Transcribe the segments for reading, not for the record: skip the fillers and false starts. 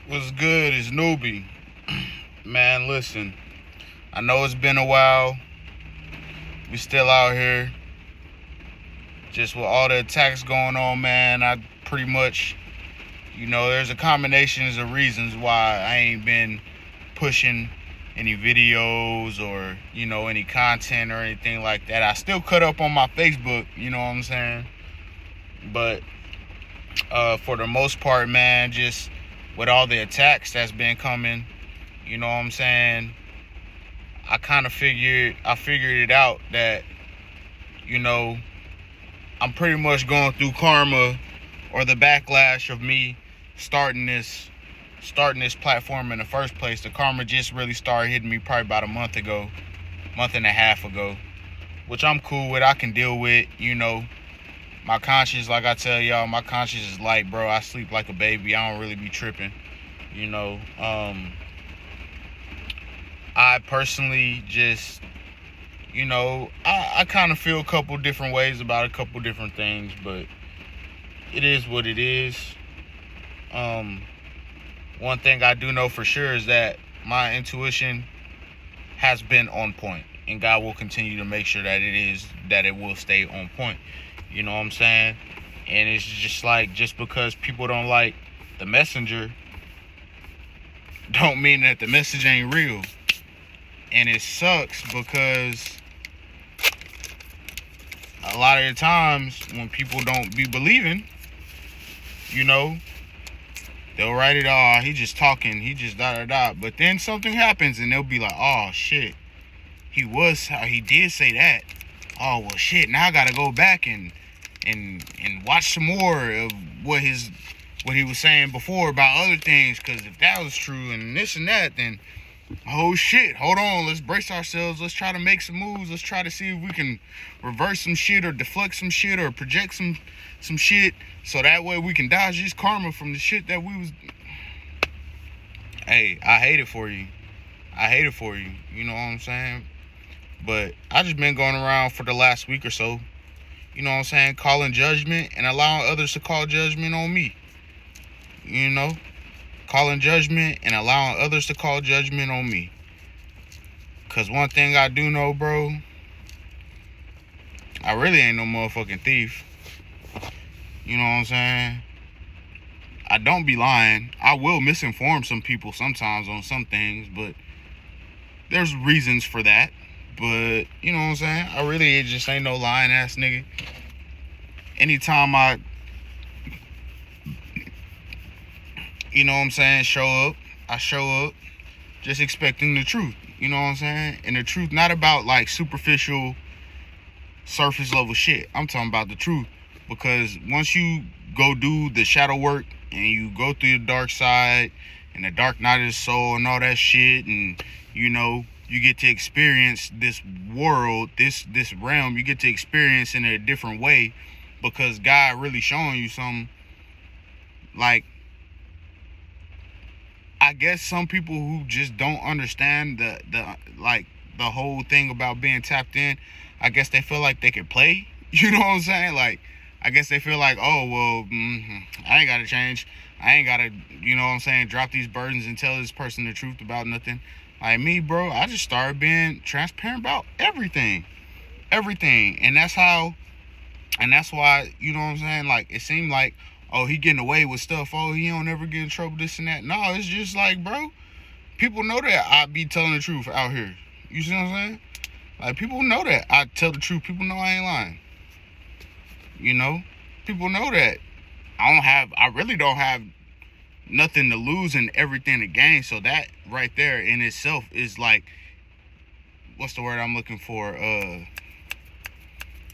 What's good is Newbie. Man, listen, I know it's been a while. We still out here. Just with all the attacks going on, man, I pretty much, there's a combination of reasons why I ain't been pushing any videos or, any content or anything like that. I still cut up on my Facebook, you know what I'm saying? But for the most part, man, just with all the attacks that's been coming, you know what I'm saying? I figured it out that, I'm pretty much going through karma or the backlash of me starting this platform in the first place. The karma just really started hitting me probably about a month and a half ago, which I'm cool with. I can deal with, my conscience, like I tell y'all, my conscience is light, bro. I sleep like a baby. I don't really be tripping, I personally just, I kind of feel a couple different ways about a couple different things, but it is what it is. One thing I do know for sure is that my intuition has been on point, and God will continue to make sure that it will stay on point. You know what I'm saying? And it's just like, just because people don't like the messenger, don't mean that the message ain't real. And it sucks because a lot of the times when people don't be believing, they'll write it, oh, he just talking, he just da. But then something happens and they'll be like, oh shit, he did say that. Oh well shit, now I gotta go back and watch some more of what he was saying before about other things, because if that was true and this and that, then oh shit, hold on, let's brace ourselves, let's try to make some moves, let's try to see if we can reverse some shit or deflect some shit or project some shit, so that way we can dodge this karma from the shit that we was. Hey, I hate it for you, you know what I'm saying? But I just been going around for the last week or so, you know what I'm saying, calling judgment and allowing others to call judgment on me, calling judgment and allowing others to call judgment on me. Because one thing I do know, bro, I really ain't no motherfucking thief. You know what I'm saying? I don't be lying. I will misinform some people sometimes on some things, but there's reasons for that. But, you know what I'm saying? I really just ain't no lying ass nigga. Anytime I show up just expecting the truth, you know what I'm saying? And the truth not about like superficial surface level shit. I'm talking about the truth, because once you go do the shadow work and you go through the dark side and the dark night of the soul and all that shit, and you get to experience this world, this realm, you get to experience in a different way, because God really showing you something. Like, I guess some people who just don't understand the whole thing about being tapped in, I guess they feel like they can play. You know what I'm saying? Like, I guess they feel like, oh, well, I ain't got to change. I ain't got to, drop these burdens and tell this person the truth about nothing. Like me, bro, I just started being transparent about everything. And that's why, you know what I'm saying? Like, it seemed like, oh, he getting away with stuff. Oh, he don't ever get in trouble, this and that. No, it's just like, bro, people know that I be telling the truth out here. You see what I'm saying? Like, people know that I tell the truth. People know I ain't lying. People know that I really don't have nothing to lose and everything to gain. So that right there in itself is like, what's the word I'm looking for?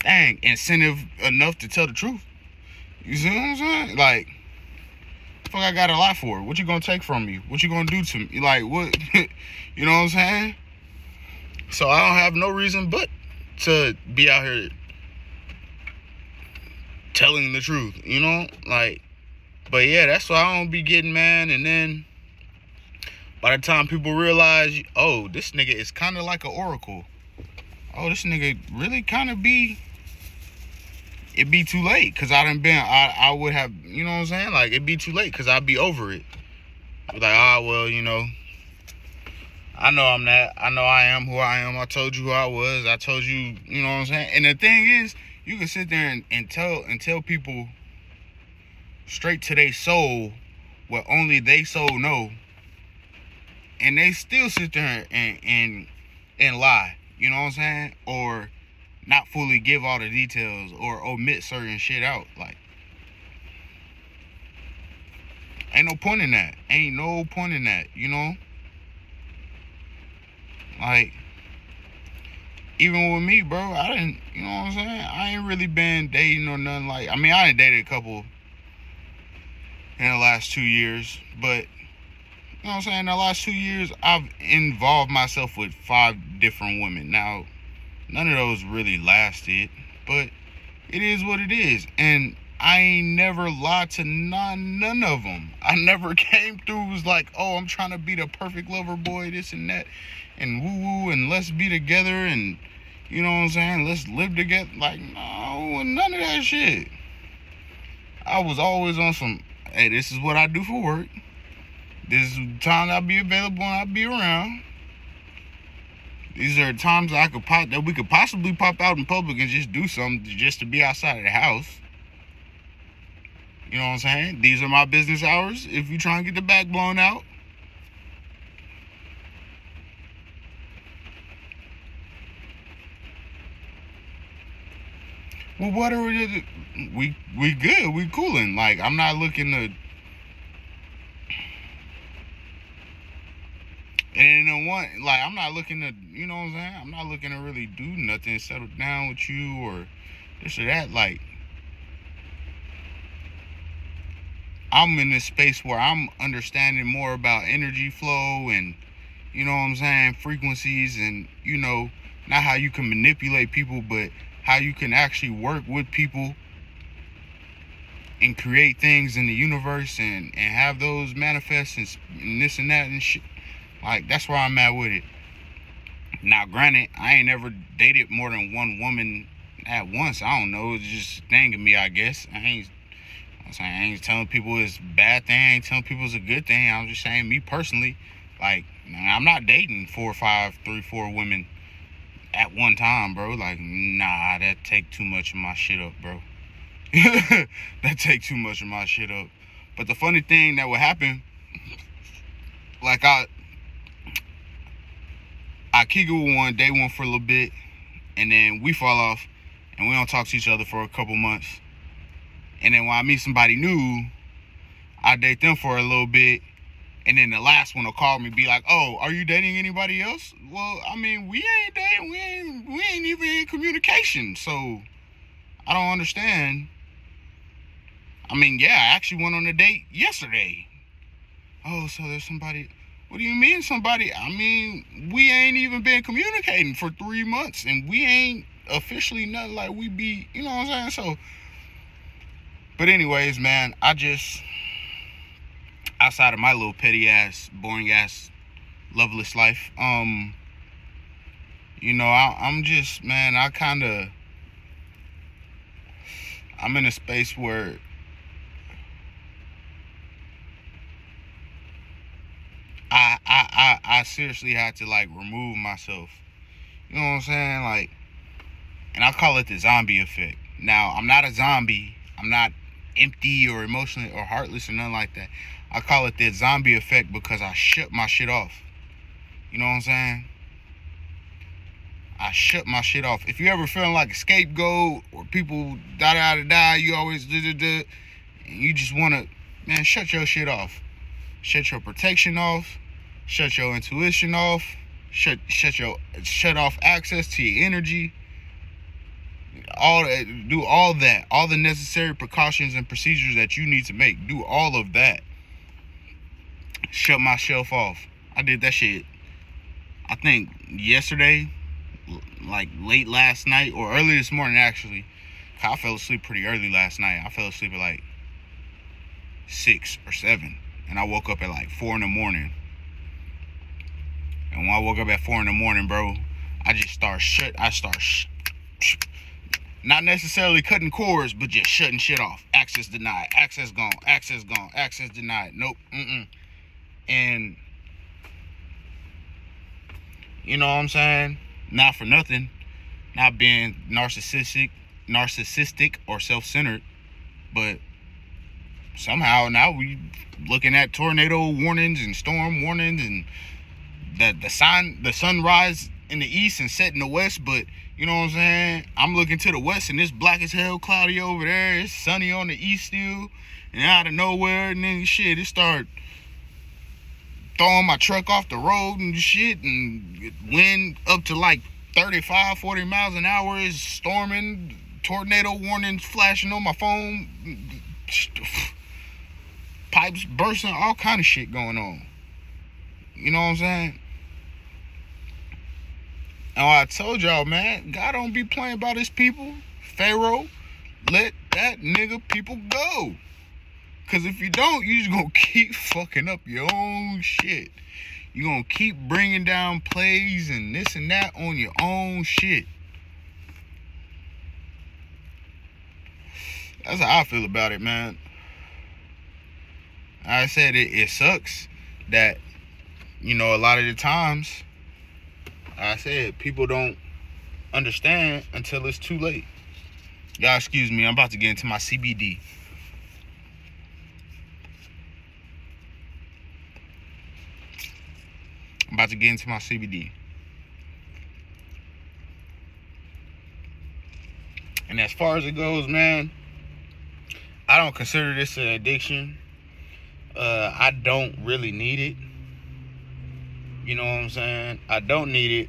Incentive enough to tell the truth. You see what I'm saying? Like, fuck, I got a lot for it. What you gonna take from me? What you gonna do to me? Like, what? You know what I'm saying? So I don't have no reason but to be out here telling the truth, like. But yeah, that's why I don't be getting mad. And then by the time people realize, oh, this nigga is kind of like an oracle. Oh, this nigga really kind of be it'd be too late, because I would have, you know what I'm saying? Like, it'd be too late because I'd be over it. Like, oh, well, I know I'm that. I know I am who I am. I told you who I was. I told you, you know what I'm saying? And the thing is, you can sit there and tell people straight to their soul what only they soul know, and they still sit there and lie. You know what I'm saying? Or not fully give all the details or omit certain shit out. Like, ain't no point in that. Ain't no point in that, Like, even with me, bro, I didn't, you know what I'm saying? I ain't really been dating or nothing like, I mean, I done dated a couple in the last 2 years, but, you know what I'm saying? In the last 2 years, I've involved myself with 5 different women. Now, none of those really lasted, but it is what it is. And I ain't never lied to none of them. I never came through, was like, oh, I'm trying to be the perfect lover boy, this and that, and woo-woo, and let's be together, and, you know what I'm saying, let's live together. Like, no, none of that shit. I was always on some, hey, this is what I do for work. This is the time I'll be available and I'll be around. These are times that we could possibly pop out in public and just do something just to be outside of the house. You know what I'm saying? These are my business hours if you try and get the back blown out. Well, what are we good. We cooling. Like, I'm not looking to. And in one, like, I'm not looking to, you know what I'm saying? I'm not looking to really do nothing, settle down with you or this or that. Like, I'm in this space where I'm understanding more about energy flow and, you know what I'm saying, frequencies and, not how you can manipulate people, but how you can actually work with people and create things in the universe and have those manifest and this and that and shit. Like, that's where I'm at with it. Now, granted, I ain't never dated more than one woman at once. I don't know. It's just a thing to me, I guess. I ain't telling people it's a bad thing. I ain't telling people it's a good thing. I'm just saying, me personally, like, I'm not dating 4 or 5, 3, 4 women at one time, bro. Like, nah, that take too much of my shit up, bro. That take too much of my shit up. But the funny thing that would happen, like, I kick it with one, day one for a little bit, and then we fall off, and we don't talk to each other for a couple months. And then when I meet somebody new, I date them for a little bit, and then the last one will call me, be like, oh, are you dating anybody else? Well, I mean, we ain't dating, we ain't even in communication, so I don't understand. I mean, yeah, I actually went on a date yesterday. Oh, so there's somebody. What do you mean somebody? I mean, we ain't even been communicating for 3 months, and we ain't officially nothing like we be, you know what I'm saying? So, but anyways, man, I just, outside of my little petty ass, boring ass, loveless life, I'm just, man, I'm in a space where I seriously had to, like, remove myself. You know what I'm saying? Like, and I call it the zombie effect. Now, I'm not a zombie. I'm not empty or emotional or heartless or nothing like that. I call it the zombie effect because I shut my shit off. You know what I'm saying? I shut my shit off. If you ever feeling like a scapegoat or people die, you always and you just want to, man, shut your shit off. Shut your protection off. Shut your intuition off. Shut off access to your energy. Do all that. All the necessary precautions and procedures that you need to make. Do all of that. Shut myself off. I did that shit, I think, yesterday, like late last night or early this morning, actually. I fell asleep pretty early last night. I fell asleep at like 6 or 7. And I woke up at like 4 in the morning. And when I woke up at 4 in the morning, bro, I just not necessarily cutting cords, but just shutting shit off. Access denied. Access gone. Access gone. Access denied. Nope. And you know what I'm saying? Not for nothing, not being narcissistic or self-centered, but somehow now we looking at tornado warnings and storm warnings and the sunrise in the east and set in the west. But you know what I'm saying, I'm looking to the west and it's black as hell, cloudy over there, it's sunny on the east still, and out of nowhere, and then shit, it start throwing my truck off the road and shit, and wind up to like 35-40 miles an hour, is storming, tornado warnings flashing on my phone, pipes bursting, all kind of shit going on. You know what I'm saying? And I told y'all, man, God don't be playing about his people. Pharaoh, let that nigga people go. Because if you don't, you just gonna keep fucking up your own shit. You gonna keep bringing down plays and this and that on your own shit. That's how I feel about it, man. I said it sucks that, you know, a lot of the times, I said, people don't understand until it's too late. Y'all excuse me, I'm about to get into my CBD. I'm about to get into my CBD. And as far as it goes, man, I don't consider this an addiction. I don't really need it. You know what I'm saying? I don't need it.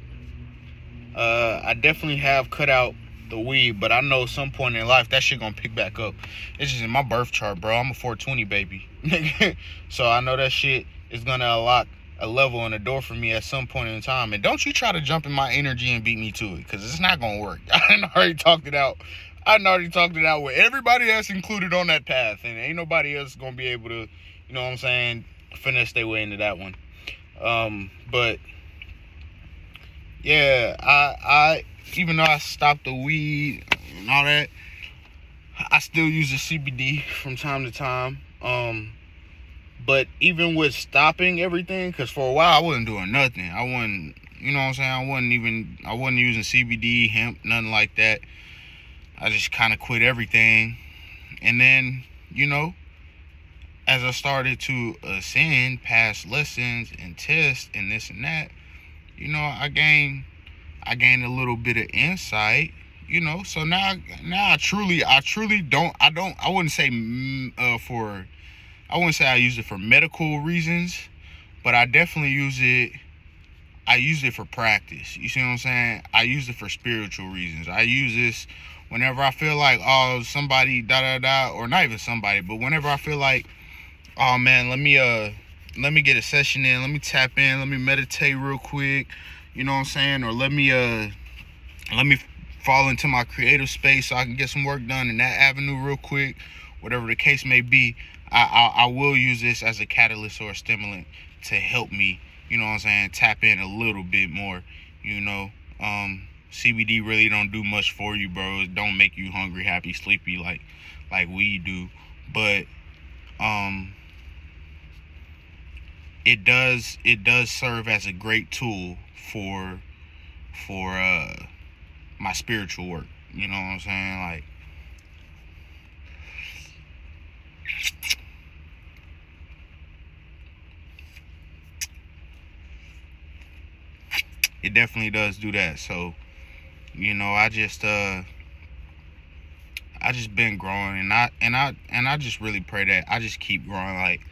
I definitely have cut out the weed, but I know some point in life that shit gonna pick back up. It's just in my birth chart, bro. I'm a 420 baby. So I know that shit is gonna unlock a level and a door for me at some point in time. And don't you try to jump in my energy and beat me to it, because it's not gonna work. I already talked it out. With everybody that's included on that path, and ain't nobody else gonna be able to, you know what I'm saying, finesse their way into that one. But yeah, I even though I stopped the weed and all that, I still use the CBD from time to time. But even with stopping everything, because for a while I wasn't doing nothing. I wasn't, you know what I'm saying, I wasn't using CBD, hemp, nothing like that. I just kind of quit everything. And then, you know, as I started to ascend past lessons and tests and this and that, you know, I gained a little bit of insight, you know. So now I wouldn't say I use it for medical reasons, but I definitely use it for practice. You see what I'm saying? I use it for spiritual reasons. I use this whenever I feel like, oh, somebody or not even somebody, but whenever I feel like, oh man, let me get a session in, let me tap in, let me meditate real quick, you know what I'm saying? Or let me fall into my creative space so I can get some work done in that avenue real quick, whatever the case may be. I will use this as a catalyst or a stimulant to help me, you know what I'm saying, tap in a little bit more, you know. CBD really don't do much for you, bro. It don't make you hungry, happy, sleepy like weed do, but it does serve as a great tool for my spiritual work. You know what I'm saying? Like, it definitely does do that. So, you know, I just been growing, and I just really pray that I just keep growing, like,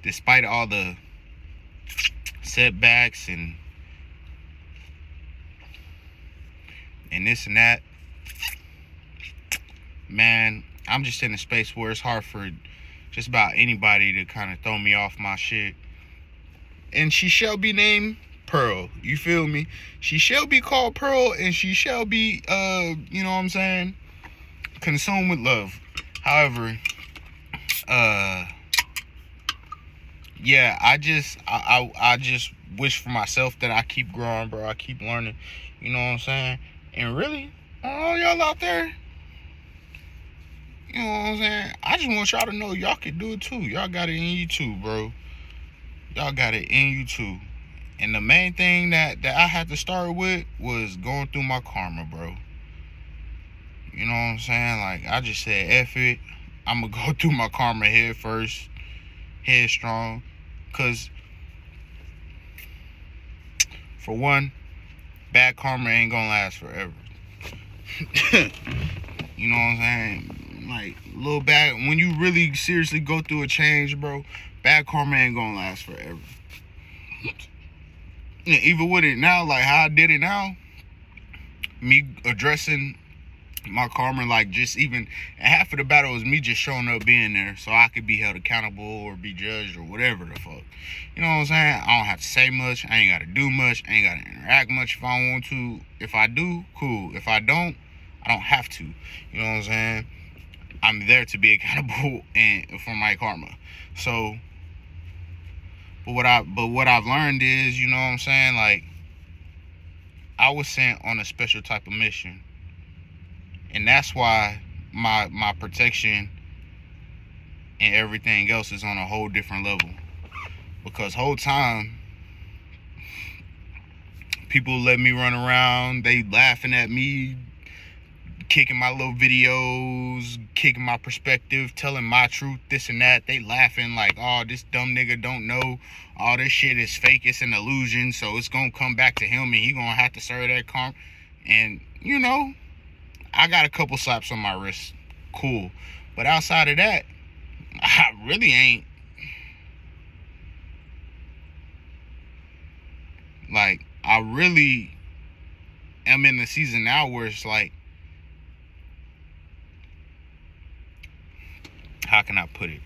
despite all the setbacks and this and that, man, I'm just in a space where it's hard for just about anybody to kind of throw me off my shit. And she shall be named Pearl. You feel me? She shall be called Pearl, and she shall be, you know what I'm saying, consumed with love. However, yeah, I just wish for myself that I keep growing, bro. I keep learning, you know what I'm saying? And really, all y'all out there, You know what I'm saying? I just want y'all to know y'all can do it too. Y'all got it in you too, bro. Y'all got it in you too. And the main thing that I had to start with was going through my karma, bro. You know what I'm saying? Like, I just said, F it. I'm going to go through my karma head first, headstrong. Because, for one, bad karma ain't going to last forever. You know what I'm saying? Like, little bad, when you really seriously go through a change, bro, bad karma ain't going to last forever. Yeah, even with it now, like how I did it now, me addressing my karma, like just even half of the battle was me just showing up being there so I could be held accountable or be judged or whatever the fuck. You know what I'm saying? I don't have to say much. I ain't got to do much. I ain't got to interact much if I want to. If I do, cool. If I don't have to. You know what I'm saying? I'm there to be accountable and for my karma. So, but what I've learned is, you know what I'm saying, like, I was sent on a special type of mission. And that's why my protection and everything else is on a whole different level. Because whole time, people let me run around, they laughing at me, kicking my little videos, kicking my perspective, telling my truth, this and that. They laughing like, oh, this dumb nigga don't know. All this shit is fake, it's an illusion, so it's gonna come back to him and he gonna have to serve that karma. And, you know, I got a couple slaps on my wrist. Cool. But outside of that, I really ain't. Like, I really am in the season now where it's like, how can I put it?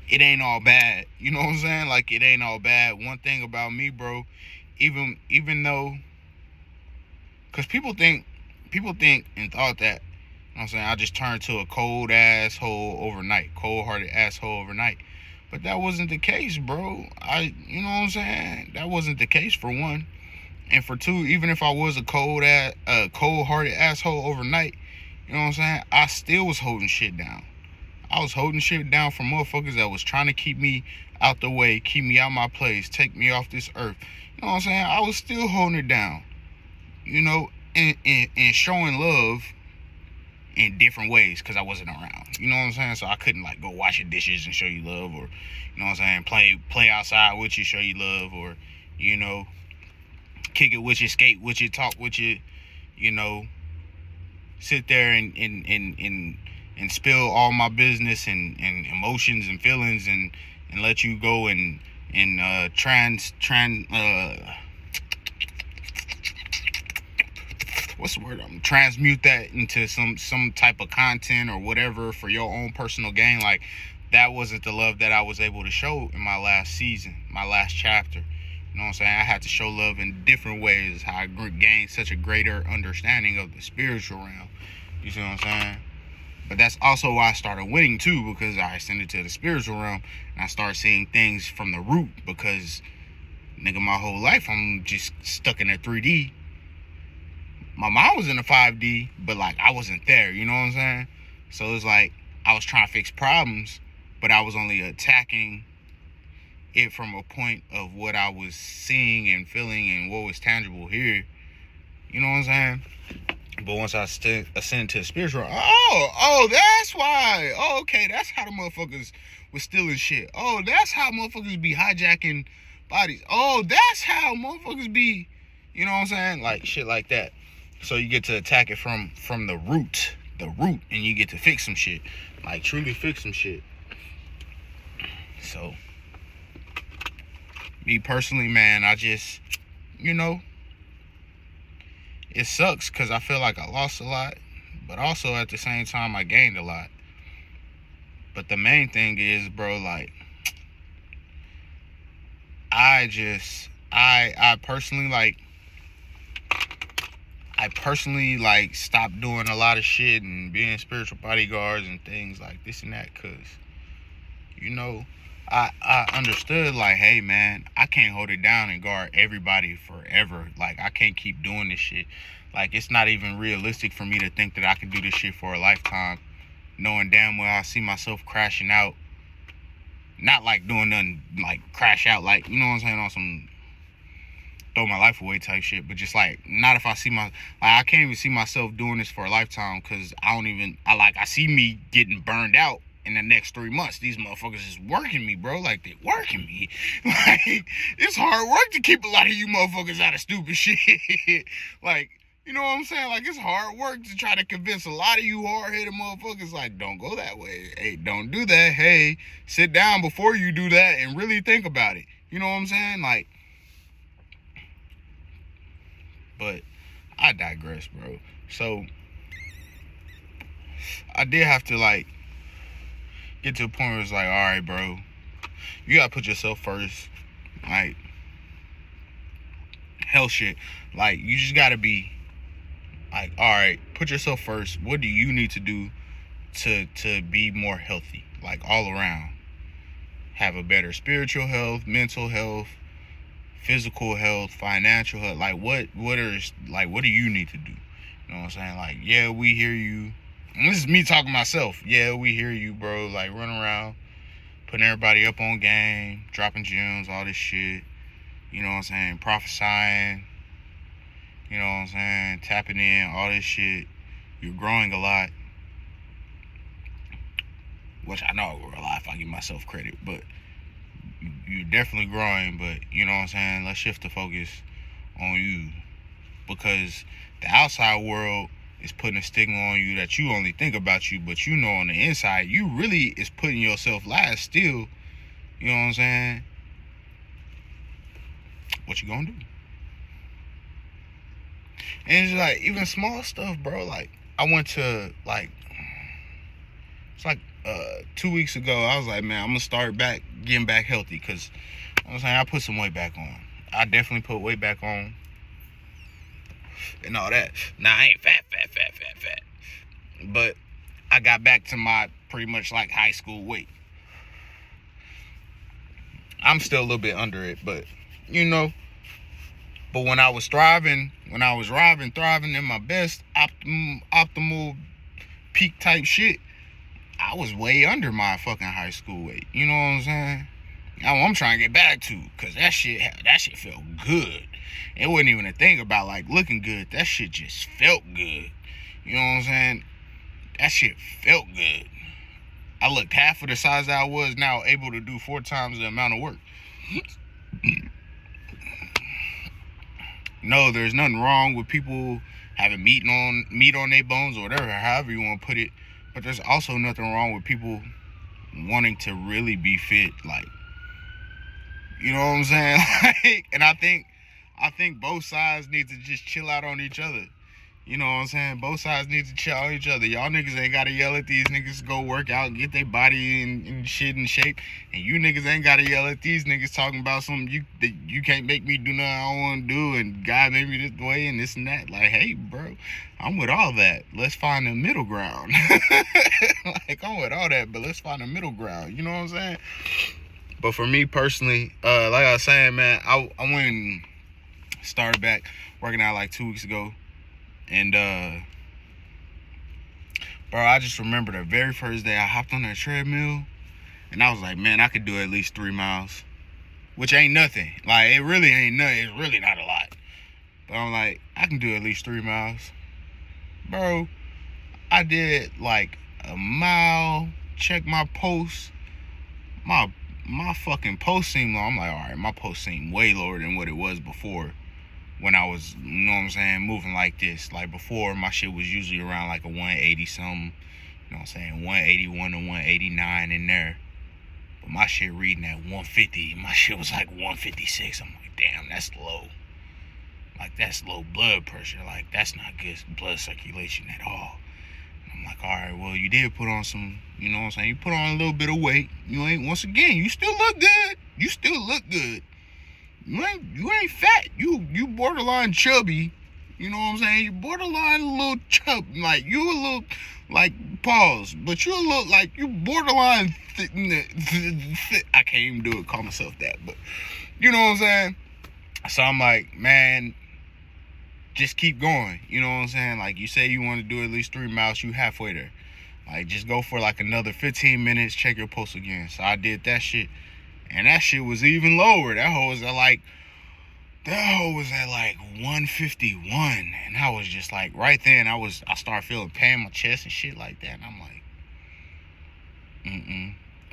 It ain't all bad. You know what I'm saying? Like, it ain't all bad. One thing about me, bro, even though, because people think and thought that, you know what I'm saying, I just turned to a cold-hearted asshole overnight. But that wasn't the case, bro. You know what I'm saying? That wasn't the case, for one. And for two, even if I was a cold-hearted asshole overnight, you know what I'm saying, I still was holding shit down. I was holding shit down for motherfuckers that was trying to keep me out the way, keep me out my place, take me off this earth. You know what I'm saying? I was still holding it down. You know, and showing love in different ways because I wasn't around. You know what I'm saying? So I couldn't like go wash your dishes and show you love, or, you know what I'm saying, play outside with you, show you love, or, you know, kick it with you, skate with you, talk with you, you know, sit there and spill all my business and emotions and feelings and let you go and what's the word? Transmute that into some type of content or whatever for your own personal gain. Like, that wasn't the love that I was able to show in my last season, my last chapter. You know what I'm saying? I had to show love in different ways. How I gained such a greater understanding of the spiritual realm. You see what I'm saying? But that's also why I started winning too, because I ascended to the spiritual realm and I started seeing things from the root. Because, nigga, my whole life I'm just stuck in a 3D. My mom was in a 5D, but like I wasn't there. You know what I'm saying? So it's like I was trying to fix problems, but I was only attacking it from a point of what I was seeing and feeling and what was tangible here. You know what I'm saying? But once I ascended to the spiritual, that's why. Oh, okay, that's how the motherfuckers was stealing shit. Oh, that's how motherfuckers be hijacking bodies. Oh, that's how motherfuckers be, you know what I'm saying? Like, shit like that. So you get to attack it from the root, and you get to fix some shit. Like, truly fix some shit. So, me personally, man, I just, you know, it sucks because I feel like I lost a lot, but also at the same time I gained a lot. But the main thing is, bro, like, I personally stopped doing a lot of shit and being spiritual bodyguards and things like this and that, because, you know, I understood, like, hey, man, I can't hold it down and guard everybody forever. Like, I can't keep doing this shit. Like, it's not even realistic for me to think that I can do this shit for a lifetime. knowing damn well I see myself crashing out. Not like doing nothing like crash out, like, you know what I'm saying, on some throw my life away type shit, but just like, not if I see like, I can't even see myself doing this for a lifetime, because I see me getting burned out in the next 3 months. These motherfuckers is working me, bro. Like, they working me. Like, it's hard work to keep a lot of you motherfuckers out of stupid shit. Like, you know what I'm saying? Like, it's hard work to try to convince a lot of you hard-headed motherfuckers, like, don't go that way. Hey, don't do that. Hey, sit down before you do that and really think about it. You know what I'm saying? Like, but I digress, bro. So, I did have to, like, get to a point where it's like, all right, bro, you gotta put yourself first. Like, hell shit. Like, you just gotta be, like, all right, put yourself first. What do you need to do to be more healthy? Like, all around. Have a better spiritual health, mental health, physical health, financial health. Like, what do you need to do? You know what I'm saying? Like, yeah, we hear you. And this is me talking to myself. Yeah, we hear you, bro. Like, run around, putting everybody up on game, dropping gems, all this shit. You know what I'm saying? Prophesying. You know what I'm saying? Tapping in, all this shit. You're growing a lot. Which I know we're a lot if I give myself credit, but you're definitely growing. But you know what I'm saying? Let's shift the focus on you, because the outside world is putting a stigma on you that you only think about you, but you know on the inside you really is putting yourself last still. You know what I'm saying? What you gonna do? And it's like, even small stuff, bro. Like, I went to, like, it's like 2 weeks ago, I was like, man, I'm gonna start back getting back healthy, because you know what I'm saying, I put some weight back on. I definitely put weight back on and all that. Now, I ain't fat. But I got back to my pretty much like high school weight. I'm still a little bit under it, but you know. But when I was thriving in my best optimal peak type shit, I was way under my fucking high school weight. You know what I'm saying? Now I'm trying to get back to, cause that shit felt good. It wasn't even a thing about like looking good. That shit just felt good. You know what I'm saying? That shit felt good. I looked half of the size that I was now, able to do 4 times the amount of work. No, there's nothing wrong with people having meat on their bones or whatever, however you want to put it. But there's also nothing wrong with people wanting to really be fit, like, you know what I'm saying? Like, and I think both sides need to just chill out on each other. You know what I'm saying? Both sides need to chill on each other. Y'all niggas ain't gotta yell at these niggas go work out and get their body and shit in shape. And you niggas ain't gotta yell at these niggas talking about something you can't make me do nothing I don't want to do, and God made me this way and this and that. Like, hey, bro, I'm with all that. Let's find a middle ground. Like, I'm with all that, but let's find a middle ground. You know what I'm saying? But for me personally, like I was saying, man, I went and started back working out like 2 weeks ago. And, bro, I just remember the very first day I hopped on that treadmill, and I was like, man, I could do at least 3 miles, which ain't nothing. Like, it really ain't nothing. It's really not a lot. But I'm like, I can do at least 3 miles. Bro, I did like a mile, check my post. My fucking post seemed low. I'm like, all right, my post seemed way lower than what it was before. When I was, you know what I'm saying, moving like this. Like, before, my shit was usually around like a 180 something. You know what I'm saying? 181 to 189 in there. But my shit reading at 150. My shit was like 156. I'm like, damn, that's low. Like, that's low blood pressure. Like, that's not good blood circulation at all. And I'm like, all right, well, you did put on some, you know what I'm saying? You put on a little bit of weight. You ain't, once again, you still look good. You still look good. You ain't fat. You borderline chubby. You know what I'm saying? You borderline a little chub. Like, you a little, like, pause. But you a little, like, you borderline I can't even do it, call myself that. But, you know what I'm saying? So I'm like, man, just keep going. You know what I'm saying? Like, you say you want to do at least 3 miles. You halfway there. Like, just go for like another 15 minutes, check your pulse again. So I did that shit. And that shit was even lower. That hoe was at like 151. And I was just like, right then, I started feeling pain in my chest and shit like that. And I'm like,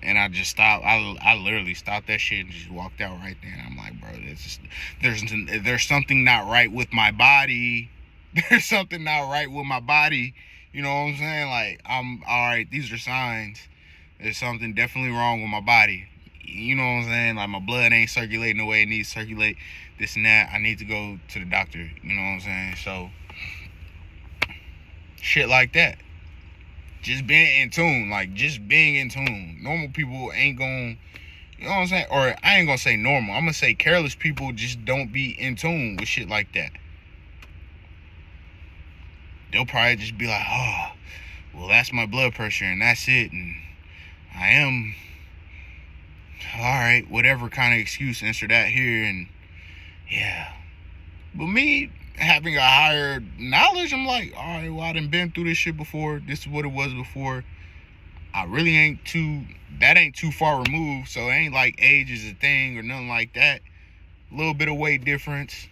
And I just stopped. I literally stopped that shit and just walked out right there. And I'm like, bro, there's something not right with my body. There's something not right with my body. You know what I'm saying? Like, I'm all right. These are signs. There's something definitely wrong with my body. You know what I'm saying? Like, my blood ain't circulating the way it needs to circulate. This and that. I need to go to the doctor. You know what I'm saying? So, shit like that. Just being in tune. Like, just being in tune. Normal people ain't gonna, you know what I'm saying? Or I ain't gonna say normal. I'm gonna say careless people just don't be in tune with shit like that. They'll probably just be like, oh, well, that's my blood pressure and that's it. And I am, all right, whatever kind of excuse, answer that here. And yeah. But me having a higher knowledge, I'm like, all right, well, I done been through this shit before. This is what it was before. I really ain't too far removed. So it ain't like age is a thing or nothing like that. A little bit of weight difference.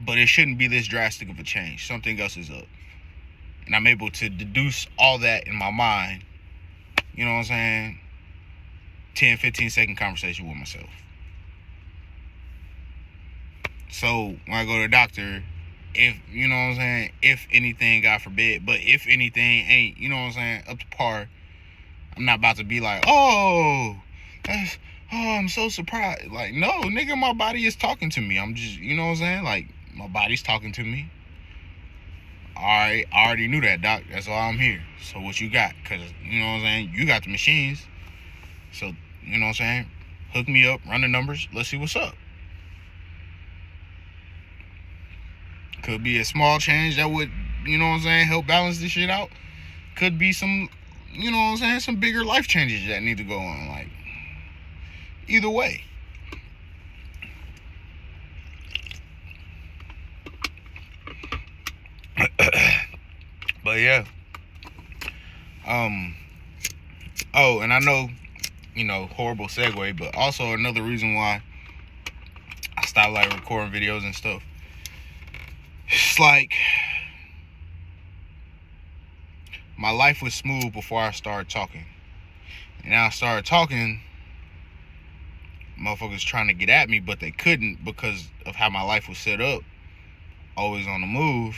But it shouldn't be this drastic of a change. Something else is up. And I'm able to deduce all that in my mind. You know what I'm saying? 10, 15 second conversation with myself. So when I go to the doctor, if, you know what I'm saying, if anything, God forbid, but if anything ain't, you know what I'm saying, up to par, I'm not about to be like, I'm so surprised. Like, no, nigga, my body is talking to me. I'm just, you know what I'm saying? Like, my body's talking to me. Alright, I already knew that, doc. That's why I'm here. So what you got? Because, you know what I'm saying, you got the machines. So, you know what I'm saying, hook me up, run the numbers, let's see what's up. Could be a small change that would, you know what I'm saying, help balance this shit out. Could be some, you know what I'm saying, some bigger life changes that need to go on. Like, either way. But yeah. Oh, and I know, you know, horrible segue, but also another reason why I stopped like recording videos and stuff. It's like my life was smooth before I started talking. And now I started talking, motherfuckers trying to get at me, but they couldn't because of how my life was set up. Always on the move.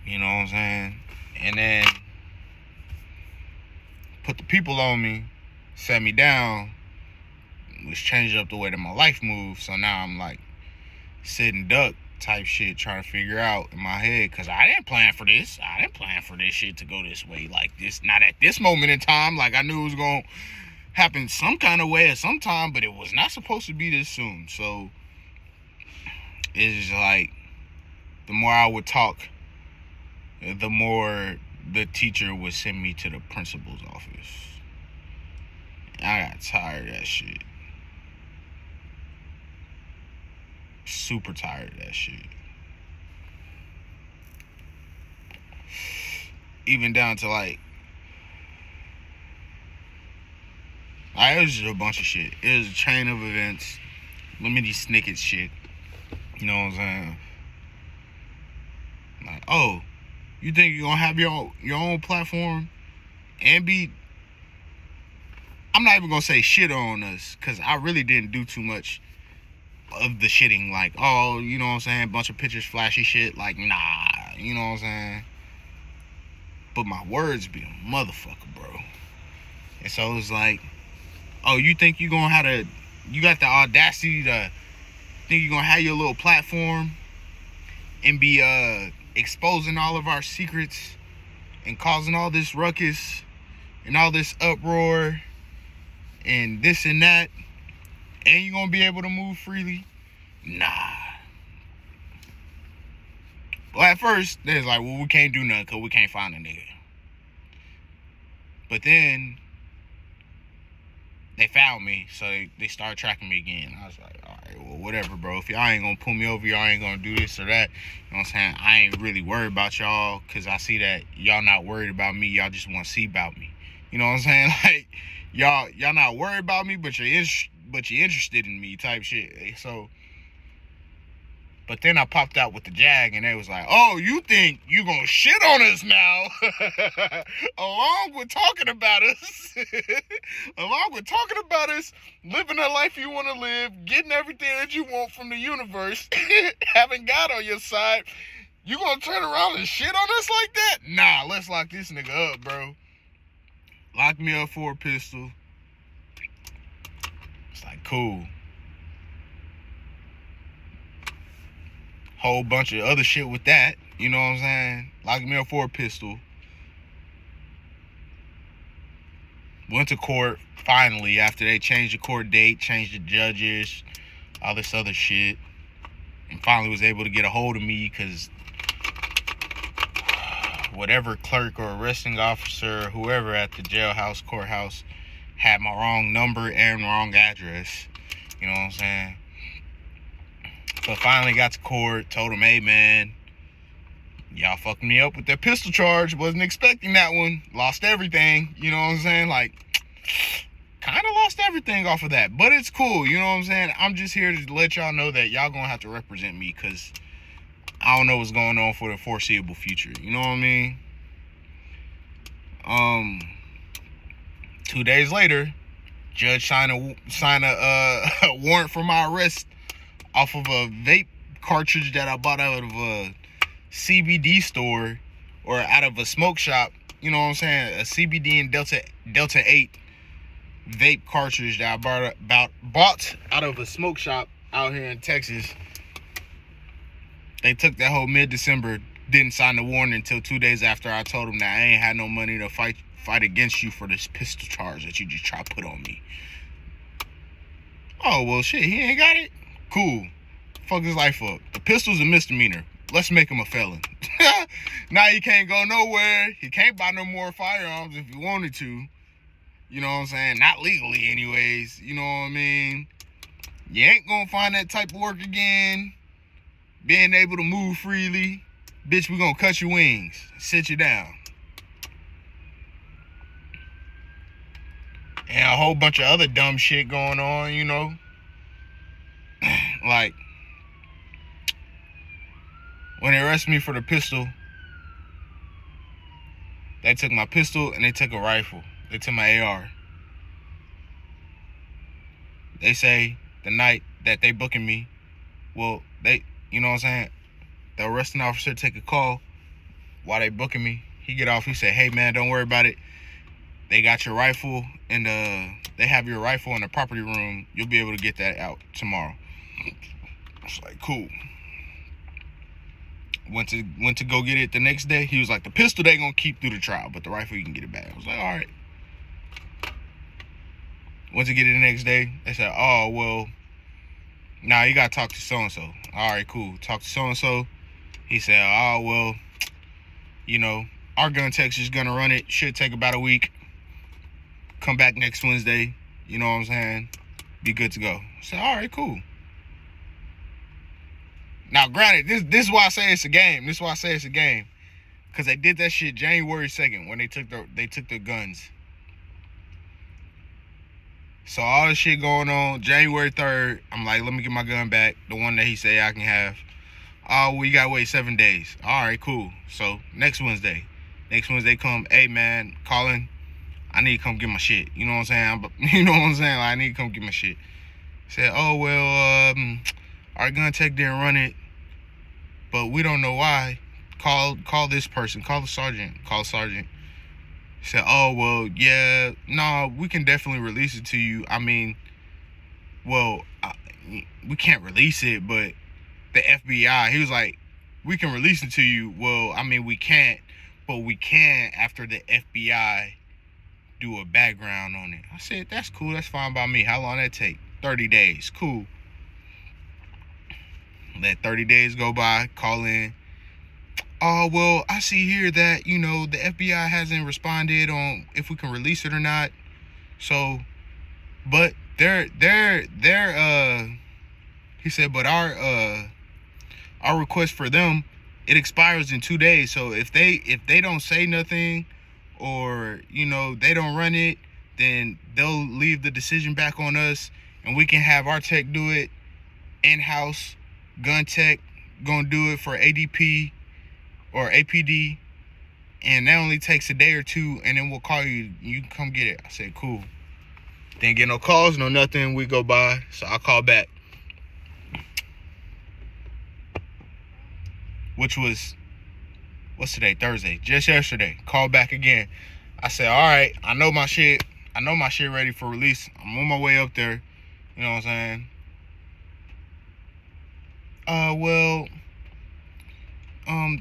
You know what I'm saying? And then put the people on me, set me down, which changed up the way that my life moved. So now I'm like sitting duck type shit, trying to figure out in my head, because I didn't plan for this. I didn't plan for this shit to go this way like this. Not at this moment in time. Like, I knew it was going to happen some kind of way at some time, but it was not supposed to be this soon. So it's just like, the more I would talk, the more the teacher would send me to the principal's office. I got tired of that shit. Super tired of that shit. Even down to like it was just a bunch of shit. It was a chain of events. Limited snicket shit. You know what I'm saying? Like, oh, you think you're gonna have your own platform and be, I'm not even gonna say shit on us, because I really didn't do too much of the shitting. Like, oh, you know what I'm saying, bunch of pictures, flashy shit. Like, nah, you know what I'm saying? But my words be a motherfucker, bro. And so it's like, oh, you think you got the audacity to think you're gonna have your little platform and be exposing all of our secrets and causing all this ruckus and all this uproar and this and that, and you gonna be able to move freely? Nah. Well, at first, there's like, well, we can't do nothing because we can't find a nigga. But then, they found me, so they started tracking me again. I was like, all right, well, whatever, bro. If y'all ain't gonna pull me over, y'all ain't gonna do this or that. You know what I'm saying? I ain't really worried about y'all, because I see that y'all not worried about me. Y'all just want to see about me. You know what I'm saying? Like, y'all not worried about me, but you're interested in me type shit. So, but then I popped out with the Jag, and they was like, oh, you think you gonna shit on us now? Along with talking about us. Along with talking about us, living the life you want to live, getting everything that you want from the universe, having God on your side, you gonna turn around and shit on us like that? Nah, let's lock this nigga up, bro. Lock me up for a pistol. It's like, cool. Whole bunch of other shit with that, you know what I'm saying? Locked me up for a pistol. Went to court finally after they changed the court date, changed the judges, all this other shit, and finally was able to get a hold of me because whatever clerk or arresting officer or whoever at the jailhouse, courthouse had my wrong number and wrong address, you know what I'm saying? But finally got to court, told him, hey man, y'all fucked me up with that pistol charge. Wasn't expecting that one. Lost everything, you know what I'm saying? Like, kind of lost everything off of that. But it's cool, you know what I'm saying? I'm just here to let y'all know that y'all gonna have to represent me, because I don't know what's going on for the foreseeable future. You know what I mean? 2 days later, judge signed a warrant for my arrest off of a vape cartridge that I bought out of a CBD store, or out of a smoke shop. You know what I'm saying? A CBD and Delta 8 vape cartridge that I bought out of a smoke shop out here in Texas. They took that whole mid-December, didn't sign the warrant until 2 days after I told them that I ain't had no money to fight against you for this pistol charge that you just try to put on me. Oh, well, shit, he ain't got it? Cool. Fuck his life up. The pistol's a misdemeanor. Let's make him a felon. Now he can't go nowhere. He can't buy no more firearms if he wanted to. You know what I'm saying? Not legally anyways. You know what I mean? You ain't gonna find that type of work again. Being able to move freely. Bitch, we gonna cut your wings. Sit you down. And a whole bunch of other dumb shit going on, you know? Like, when they arrested me for the pistol, they took my pistol and they took a rifle. They took my AR. They say the night that they booking me, well, you know what I'm saying? The arresting officer take a call while they booking me. He get off, he said, hey man, don't worry about it. They got your rifle and they have your rifle in the property room. You'll be able to get that out tomorrow. It's like, cool. Went to go get it the next day. He was like, the pistol they gonna keep through the trial, but the rifle you can get it back. I was like, all right. Went to get it the next day. They said, oh, well, nah, you gotta talk to so-and-so. All right, cool. Talk to so-and-so. He said, oh, well, you know, our gun tech is gonna run it. Should take about a week. Come back next Wednesday. You know what I'm saying? Be good to go. I said, all right, cool. Now, granted, this is why I say it's a game. This is why I say it's a game. Because they did that shit January 2nd when they took the guns. So all this shit going on, January 3rd, I'm like, let me get my gun back. The one that he said I can have. Oh, well, you gotta wait 7 days. All right, cool. So next Wednesday come, hey man, Colin, I need to come get my shit. You know what I'm saying? You know what I'm saying? Like, I need to come get my shit. Said, oh, well, our gun tech didn't run it, but we don't know why. Call this person. Call the sergeant. Call the sergeant. Said, oh, well, yeah, no, we can definitely release it to you. I mean, well, we can't release it, but the FBI, he was like, we can release it to you. Well, I mean, we can't, but we can after the FBI do a background on it. I said, that's cool. That's fine by me. How long that take? 30 days. Cool. Let 30 days go by. Call in. Oh, well, I see here that, you know, the FBI hasn't responded on if we can release it or not. So But he said, but our request for them, it expires in 2 days. So if they don't say nothing, or they don't run it, then they'll leave the decision back on us, and we can have our tech do it in-house. Gun tech gonna do it for ADP or APD, and that only takes a day or two, and then we'll call you. You can come get it. I said, cool. Didn't get no calls, no nothing. We go by, so I call back, which was, what's today? Thursday. Just yesterday. Call back again. I said, all right, I know my shit ready for release. I'm on my way up there. You know what I'm saying?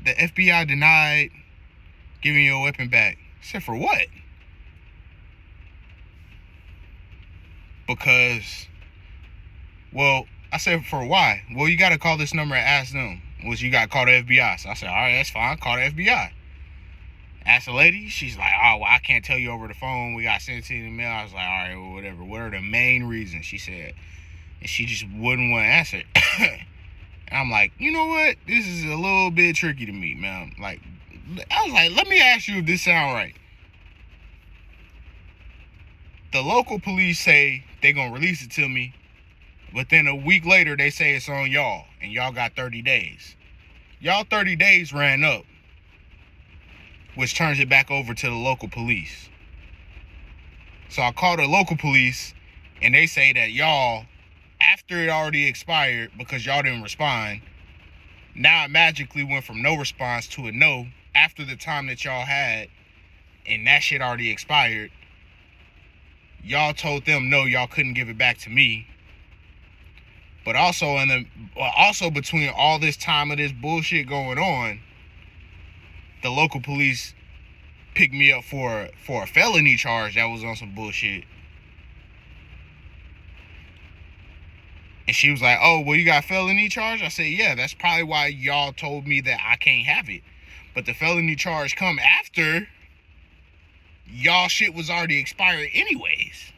The FBI denied giving you a weapon back. I said, for what? Because, I said, for why? Well, you got to call this number and ask them. Which you got to call the FBI. So I said, all right, that's fine. Call the FBI. Asked the lady. She's like, oh, well, I can't tell you over the phone. We got sent it in the mail. I was like, all right, well, whatever. What are the main reasons? She said. And she just wouldn't want to answer. And I'm like, you know what? This is a little bit tricky to me, man. Like, I was like, let me ask you if this sound right. The local police say they're going to release it to me, but then a week later they say it's on y'all, and y'all got 30 days. Y'all 30 days ran up, which turns it back over to the local police. So I called the local police, and they say that y'all, after it already expired, because y'all didn't respond, now it magically went from no response to a no after the time that y'all had, and that shit already expired. Y'all told them no, y'all couldn't give it back to me. But also between all this time of this bullshit going on, the local police picked me up for a felony charge that was on some bullshit. And she was like, oh, well, you got a felony charge? I said, yeah, that's probably why y'all told me that I can't have it. But the felony charge come after y'all shit was already expired anyways.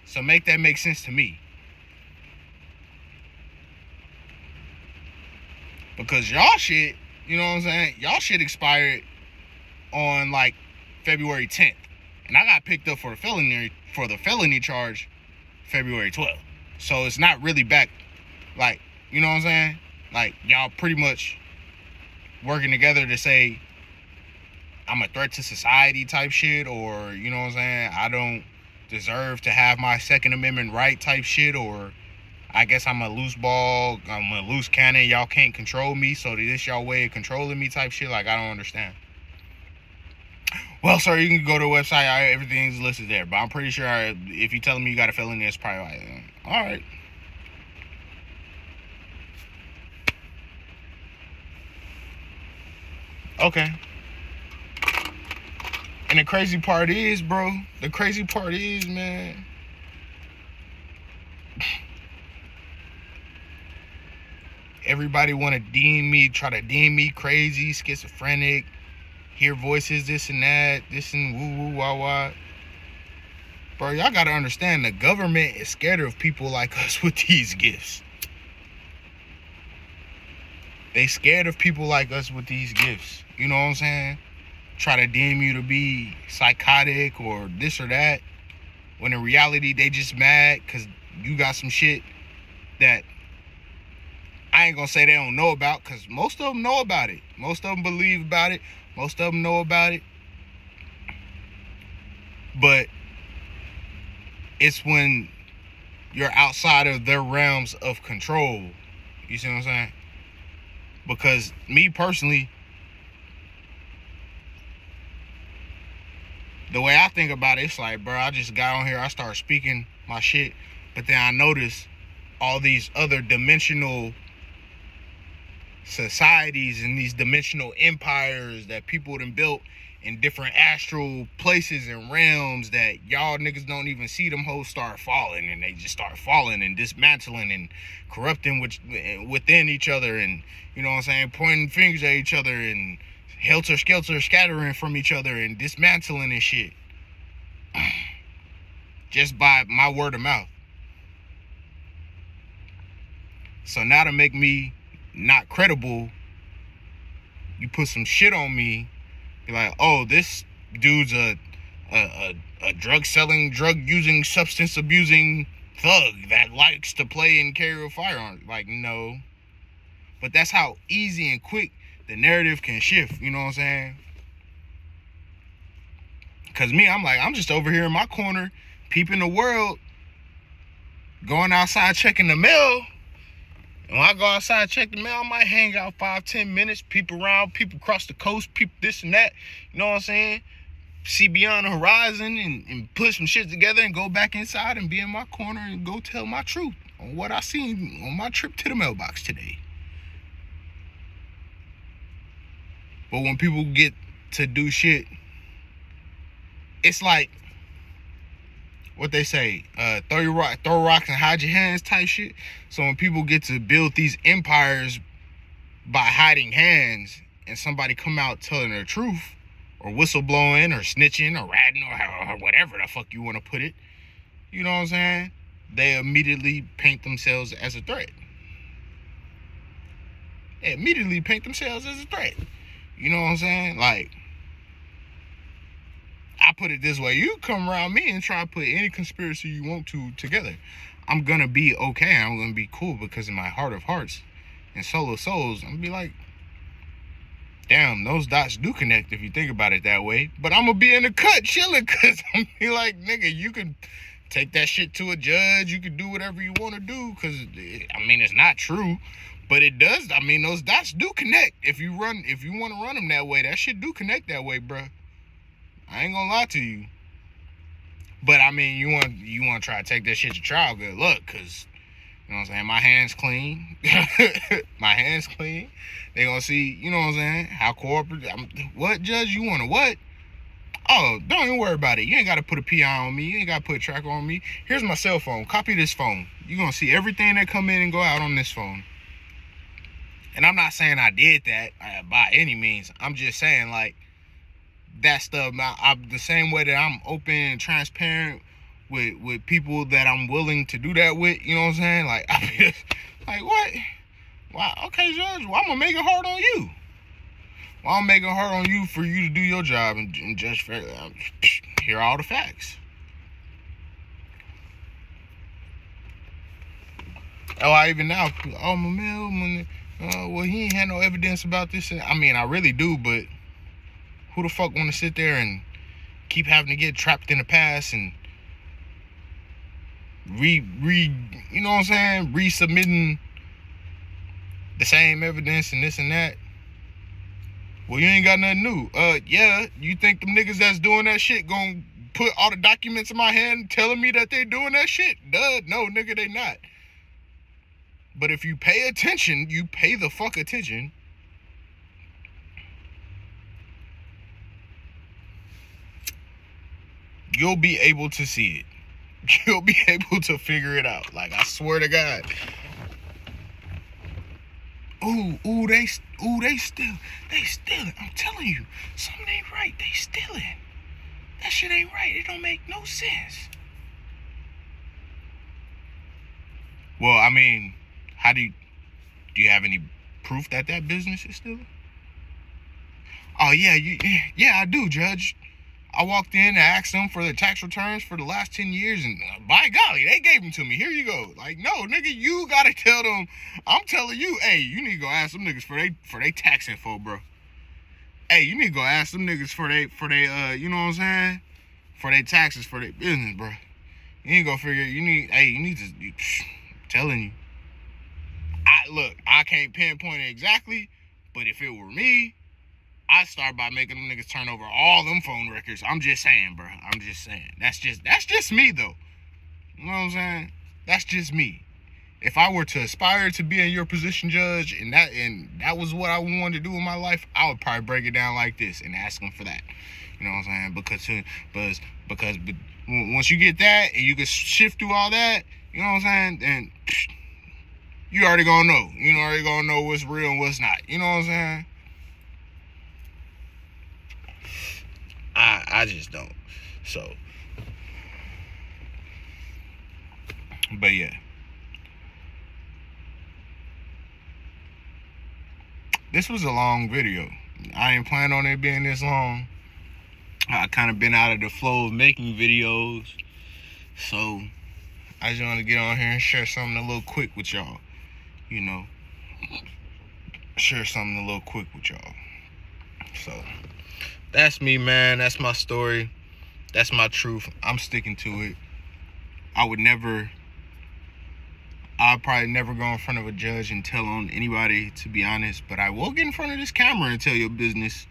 So make that make sense to me. Because y'all shit, you know what I'm saying? Y'all shit expired on like February 10th. And I got picked up for the felony charge February 12th. So it's not really back, like, you know what I'm saying? Like, y'all pretty much working together to say I'm a threat to society type shit, or, you know what I'm saying, I don't deserve to have my Second Amendment right type shit, or I guess I'm a loose ball, I'm a loose cannon, y'all can't control me, so this y'all way of controlling me type shit. Like, I don't understand. Well, sir, you can go to the website, everything's listed there, but I'm pretty sure if you tell me you got a felony, it's probably like, all right. Okay. And the crazy part is, man, everybody want to try to deem me crazy, schizophrenic, hear voices, this and that, this and woo woo wah wah. Bro, y'all gotta understand, the government is scared of people like us with these gifts. They scared of people like us with these gifts. You know what I'm saying? Try to deem you to be psychotic or this or that, when in reality they just mad because you got some shit that I ain't gonna say they don't know about, because most of them know about it. Most of them believe about it. Most of them know about it. But it's when you're outside of their realms of control. You see what I'm saying? Because me personally, the way I think about it, it's like, bro, I just got on here, I started speaking my shit, but then I noticed all these other dimensional societies and these dimensional empires that people done built in different astral places and realms that y'all niggas don't even see. Them hoes start falling, and they just start falling and dismantling and corrupting within each other, and, you know what I'm saying, pointing fingers at each other and helter-skelter scattering from each other and dismantling and shit. just by my word of mouth. So now to make me not credible, you put some shit on me. You're like, oh, this dude's a drug selling, drug using, substance abusing thug that likes to play and carry a firearm. Like, no. But that's how easy and quick the narrative can shift. You know what I'm saying? Because me, I'm just over here in my corner, peeping the world, going outside checking the mail. And when I go outside check the mail, I might hang out 5-10 minutes, peep around, peep across the coast, peep this and that. You know what I'm saying? See beyond the horizon and put some shit together and go back inside and be in my corner and go tell my truth on what I seen on my trip to the mailbox today. But when people get to do shit, it's like what they say, throw rocks and hide your hands type shit. So when people get to build these empires by hiding hands and somebody come out telling their truth or whistleblowing or snitching or ratting or whatever the fuck you want to put it, you know what I'm saying? They immediately paint themselves as a threat. They immediately paint themselves as a threat. You know what I'm saying? Like, I put it this way, you come around me and try to put any conspiracy you want to together, I'm gonna be okay, I'm gonna be cool, because in my heart of hearts and soul of souls, I'm gonna be like, damn, those dots do connect if you think about it that way. But I'm gonna be in the cut chilling, because I'm gonna be like, nigga, you can take that shit to a judge, you can do whatever you want to do, because I mean, it's not true, but it does. I mean, those dots do connect if you want to run them that way. That shit do connect that way, bruh. I ain't gonna lie to you. But I mean, you want to try to take that shit to trial, good luck, because, you know what I'm saying, my hands clean. My hands clean. They gonna see, you know what I'm saying, how cooperative. What, judge, you want to what? Oh, don't even worry about it. You ain't got to put a PI on me. You ain't got to put a tracker on me. Here's my cell phone. Copy this phone. You're gonna see everything that come in and go out on this phone. And I'm not saying I did that by any means. I'm just saying, like, that stuff, I'm the same way that I'm open and transparent with people that I'm willing to do that with, you know what I'm saying? Like, I mean, like, what? Why? Okay, judge, well, I'm gonna make it hard on you. Well, I'm making it hard on you for you to do your job and judge fairly. Hear all the facts. Oh, I even now, oh, my man, well, he ain't had no evidence about this. I mean, I really do, but who the fuck want to sit there and keep having to get trapped in the past and you know what I'm saying, resubmitting the same evidence and this and that? Well, you ain't got nothing new. Yeah, you think them niggas that's doing that shit gonna put all the documents in my hand telling me that they doing that shit? Duh, no, nigga, they not. But if you pay attention, you pay the fuck attention, you'll be able to see it. You'll be able to figure it out. Like, I swear to God. They stealing. I'm telling you, something ain't right. They stealing. That shit ain't right. It don't make no sense. Well, I mean, do you have any proof that business is stealing? Oh yeah, yeah, I do, Judge. I walked in and asked them for their tax returns for the last 10 years, and by golly, they gave them to me. Here you go. Like, no, nigga, you gotta tell them. I'm telling you, hey, you need to go ask them niggas for they tax info, bro. Hey, you need to go ask them niggas for they you know what I'm saying? For their taxes, for their business, bro. You need to go figure. You need to. I'm telling you. I can't pinpoint it exactly, but if it were me, I'd start by making them niggas turn over all them phone records. I'm just saying, bro. I'm just saying. That's just me, though. You know what I'm saying? That's just me. If I were to aspire to be in your position, Judge, and that was what I wanted to do in my life, I would probably break it down like this and ask them for that. You know what I'm saying? Because once you get that and you can shift through all that, you know what I'm saying? Then you already gonna know. You already gonna know what's real and what's not. You know what I'm saying? I just don't. So But yeah. This was a long video. I ain't plan on it being this long. I kind of been out of the flow of making videos. So I just want to get on here and share something a little quick with y'all. You know, share something a little quick with y'all. So that's me, man. That's my story. That's my truth. I'm sticking to it. I'll probably never go in front of a judge and tell on anybody, to be honest. But I will get in front of this camera and tell your business.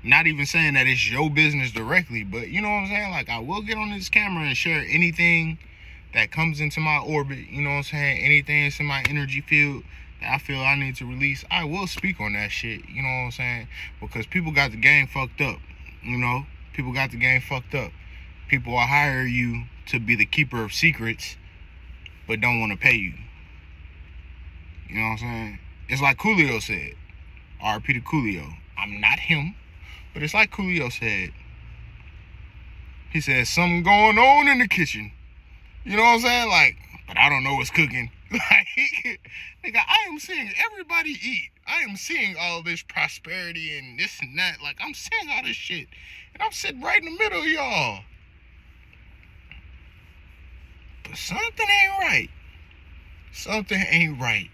Not even saying that it's your business directly, but you know what I'm saying? Like, I will get on this camera and share anything that comes into my orbit. You know what I'm saying? Anything that's in my energy field that I feel I need to release, I will speak on that shit. You know what I'm saying? Because people got the game fucked up. You know? People got the game fucked up. People will hire you to be the keeper of secrets, but don't want to pay you. You know what I'm saying? It's like Coolio said. R.I.P. to Coolio. I'm not him, but it's like Coolio said. He said, something going on in the kitchen. You know what I'm saying? Like, but I don't know what's cooking. Like, nigga, I am seeing everybody eat. I am seeing all this prosperity and this and that. Like, I'm seeing all this shit. And I'm sitting right in the middle of y'all. But something ain't right. Something ain't right.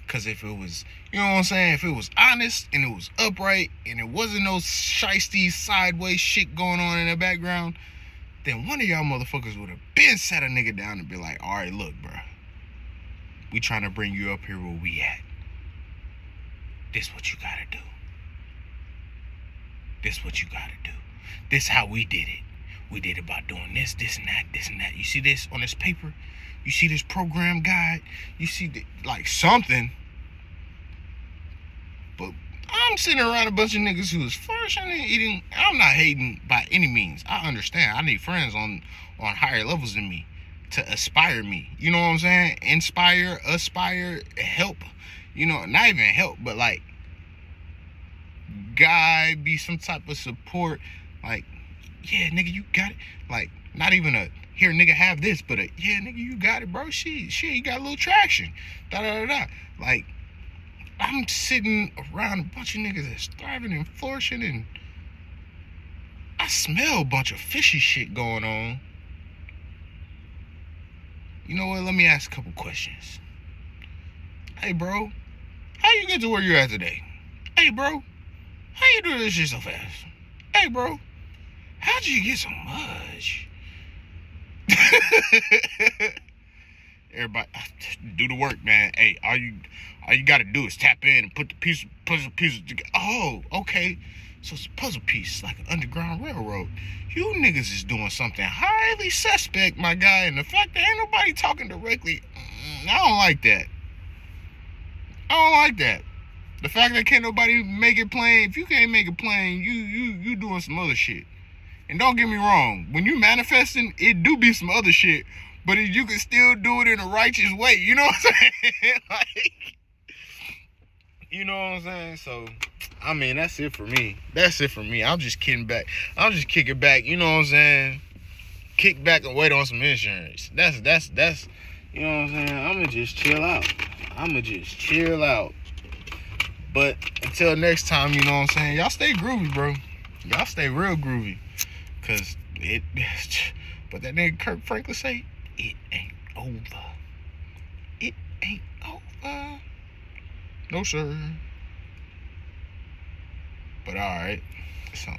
Because if it was, you know what I'm saying? If it was honest and it was upright and it wasn't no shiesty sideways shit going on in the background, then one of y'all motherfuckers would have been sat a nigga down and be like, all right, look, bro. We trying to bring you up here where we at. This what you gotta do. This what you gotta do. This how we did it. We did it by doing this, this and that, this and that. You see this on this paper? You see this program guide? You see like something. But I'm sitting around a bunch of niggas who is flourishing and eating. I'm not hating by any means. I understand. I need friends on higher levels than me to aspire me. You know what I'm saying? Inspire, aspire, help. You know, not even help, but like guide, be some type of support. Like, yeah, nigga, you got it. Like, not even a, here, nigga, have this, but a, yeah, nigga, you got it, bro. Shit, you got a little traction. Da-da-da-da. Like, I'm sitting around a bunch of niggas that's thriving and flourishing, and I smell a bunch of fishy shit going on. You know what? Let me ask a couple questions. Hey, bro, how you get to where you're at today? Hey, bro, how you do this shit so fast? Hey, bro, how'd you get so much? Everybody, do the work, man. Hey, all you gotta do is tap in and put the puzzle pieces together. Oh, okay. So it's a puzzle piece, like an underground railroad. You niggas is doing something highly suspect, my guy. And the fact that ain't nobody talking directly, I don't like that. I don't like that. The fact that can't nobody make it plain. If you can't make it plain, you doing some other shit. And don't get me wrong, when you manifesting, it do be some other shit, but you can still do it in a righteous way. You know what I'm saying? Like, you know what I'm saying? So, I mean, that's it for me. That's it for me. I'm just kidding back. I'm just kicking back. You know what I'm saying? Kick back and wait on some insurance. That's. You know what I'm saying? I'ma just chill out. But until next time, you know what I'm saying? Y'all stay groovy, bro. Y'all stay real groovy. Cause but that nigga Kirk Franklin say, it ain't over. It ain't over. No, sir. But alright. So